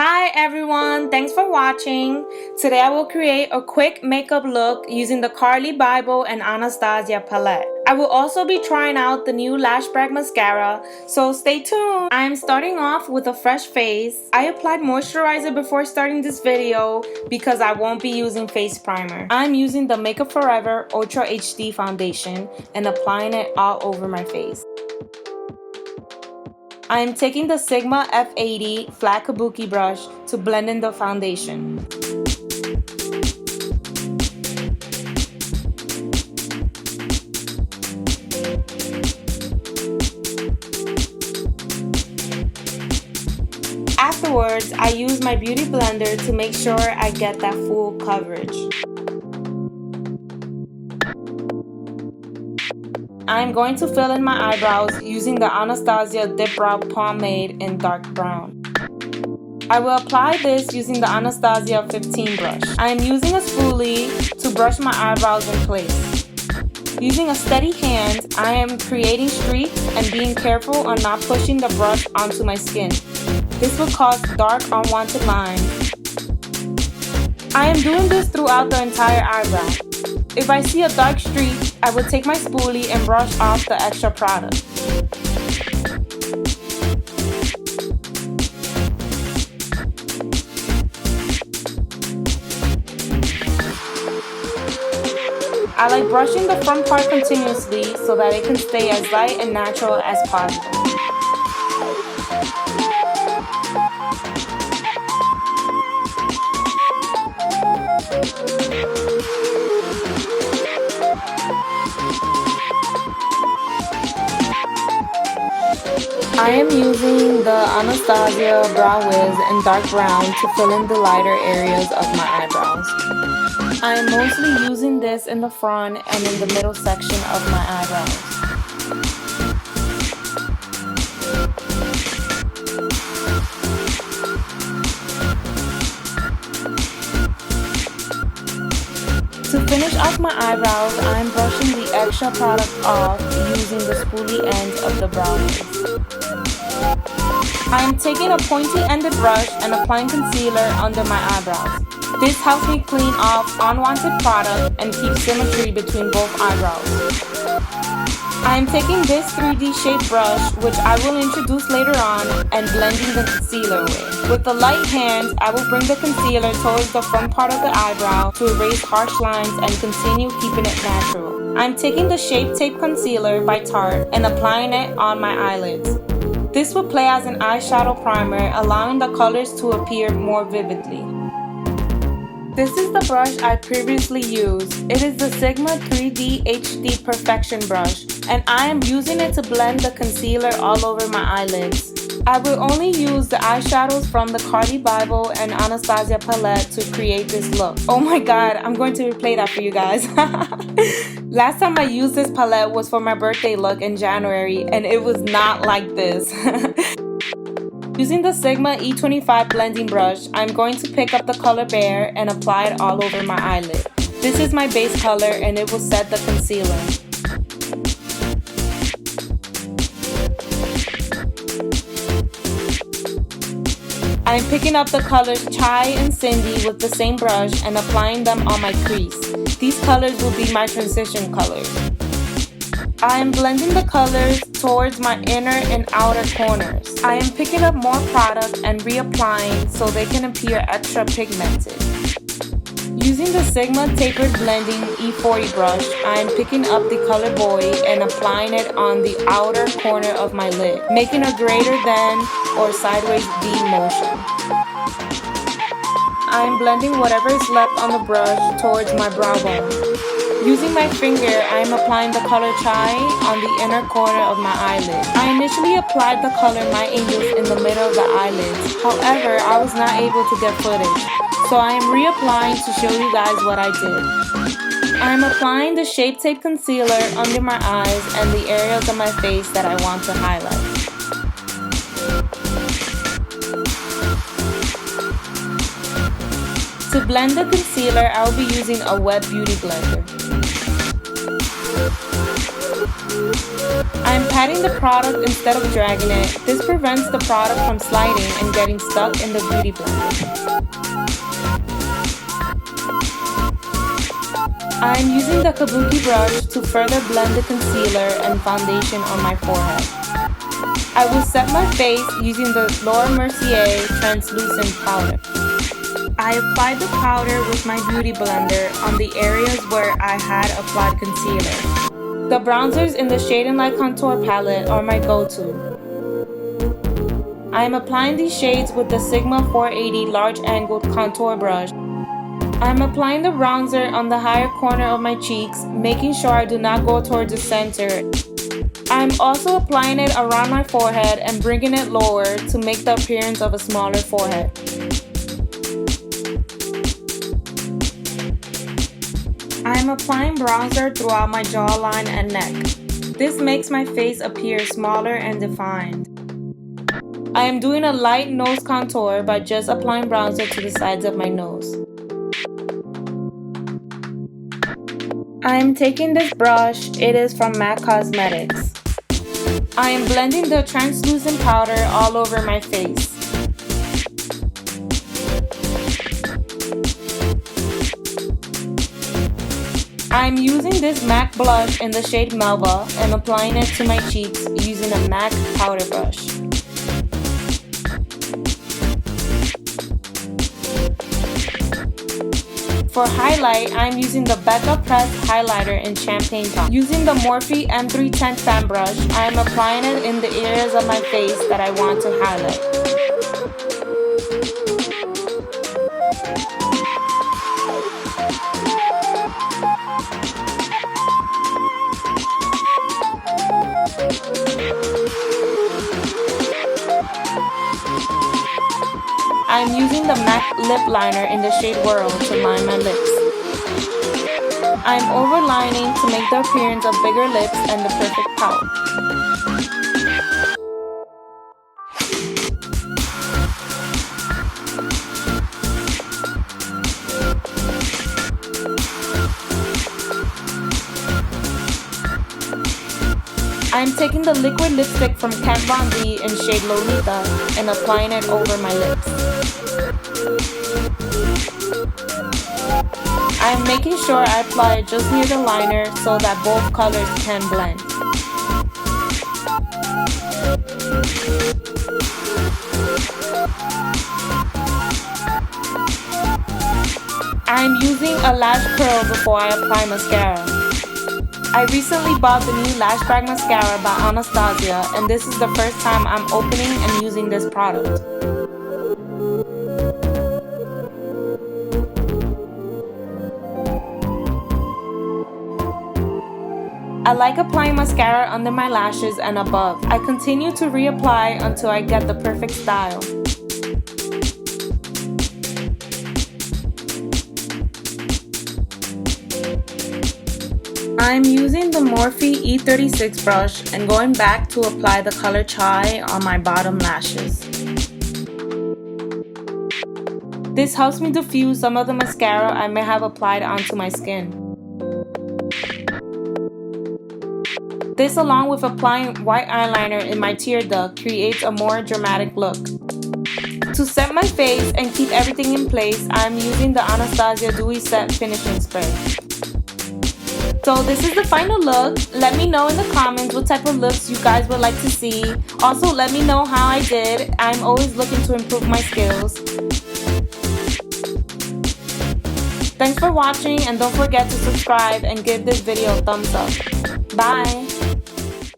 Hi everyone, thanks for watching. Today I will create a quick makeup look using the Carly Bible and Anastasia palette. I will also be trying out the new Lash Brag mascara, so stay tuned. I am starting off with a fresh face. I applied moisturizer before starting this video because I won't be using face primer. I'm using the Makeup Forever Ultra HD foundation and applying it all over my face. I am taking the Sigma F80 flat kabuki brush to blend in the foundation. Afterwards, I use my beauty blender to make sure I get that full coverage. I'm going to fill in my eyebrows using the Anastasia Dip Brow Pomade in dark brown. I will apply this using the Anastasia 15 brush. I am using a spoolie to brush my eyebrows in place. Using a steady hand, I am creating streaks and being careful on not pushing the brush onto my skin. This will cause dark, unwanted lines. I am doing this throughout the entire eyebrow. If I see a dark streak, I will take my spoolie and brush off the extra product. I like brushing the front part continuously so that it can stay as light and natural as possible. I am using the Anastasia Brow Wiz in dark brown to fill in the lighter areas of my eyebrows. I am mostly using this in the front and in the middle section of my eyebrows. To finish off my eyebrows, I am brushing the extra product off using the spoolie end of the brow wiz. I am taking a pointy-ended brush and applying concealer under my eyebrows. This helps me clean off unwanted product and keep symmetry between both eyebrows. I am taking this 3D shaped brush, which I will introduce later on, and blending the concealer away. With a light hand, I will bring the concealer towards the front part of the eyebrow to erase harsh lines and continue keeping it natural. I am taking the Shape Tape Concealer by Tarte and applying it on my eyelids. This will play as an eyeshadow primer, allowing the colors to appear more vividly. This is the brush I previously used. It is the Sigma 3D HD Perfection brush, and I am using it to blend the concealer all over my eyelids. I will only use the eyeshadows from the Carly Bible and Anastasia palette to create this look. Oh my god, I'm going to replay that for you guys. Last time I used this palette was for my birthday look in January, and it was not like this. Using the Sigma E25 blending brush, I'm going to pick up the color Bare and apply it all over my eyelid. This is my base color and it will set the concealer. I'm picking up the colors Chai and Cindy with the same brush and applying them on my crease. These colors will be my transition colors. I am blending the colors towards my inner and outer corners. I am picking up more product and reapplying so they can appear extra pigmented. Using the Sigma Tapered Blending E40 brush, I am picking up the color Boy and applying it on the outer corner of my lid, making a greater than or sideways V motion. I am blending whatever is left on the brush towards my brow bone. Using my finger, I am applying the color Chai on the inner corner of my eyelid. I initially applied the color My Angels in the middle of the eyelids. However, I was not able to get footage, so I am reapplying to show you guys what I did. I am applying the Shape Tape Concealer under my eyes and the areas of my face that I want to highlight. To blend the concealer, I will be using a wet beauty blender. I I'm patting the product instead of dragging it. This prevents the product from sliding and getting stuck in the beauty blender. I'm using the kabuki brush to further blend the concealer and foundation on my forehead. I will set my face using the Laura Mercier translucent powder. I applied the powder with my beauty blender on the areas where I had applied concealer. The bronzers in the Shade and Light Contour palette are my go-to. I am applying these shades with the Sigma 480 large angled contour brush. I am applying the bronzer on the higher corner of my cheeks, making sure I do not go towards the center. I am also applying it around my forehead and bringing it lower to make the appearance of a smaller forehead. I am applying bronzer throughout my jawline and neck. This makes my face appear smaller and defined. I am doing a light nose contour by just applying bronzer to the sides of my nose. I am taking this brush, it is from MAC Cosmetics. I am blending the translucent powder all over my face. I am using this MAC blush in the shade Melba and applying it to my cheeks using a MAC powder brush. For highlight, I am using the Becca Press highlighter in Champagne Pop. Using the Morphe M310 fan brush, I am applying it in the areas of my face that I want to highlight. I'm using the MAC lip liner in the shade Whirl to line my lips. I'm overlining to make the appearance of bigger lips and the perfect pout. I'm taking the liquid lipstick from Kat Von D in shade Lolita and applying it over my lips. I'm making sure I apply it just near the liner so that both colors can blend. I'm using a lash curl before I apply mascara. I recently bought the new Lash Bag Mascara by Anastasia, and this is the first time I'm opening and using this product. I like applying mascara under my lashes and above. I continue to reapply until I get the perfect style. I'm using the Morphe E36 brush and going back to apply the color Chai on my bottom lashes. This helps me diffuse some of the mascara I may have applied onto my skin. This, along with applying white eyeliner in my tear duct, creates a more dramatic look. To set my face and keep everything in place, I'm using the Anastasia Dewy Set Finishing Spray. So this is the final look. Let me know in the comments what type of looks you guys would like to see. Also, let me know how I did. I'm always looking to improve my skills. Thanks for watching, and don't forget to subscribe and give this video a thumbs up. Bye!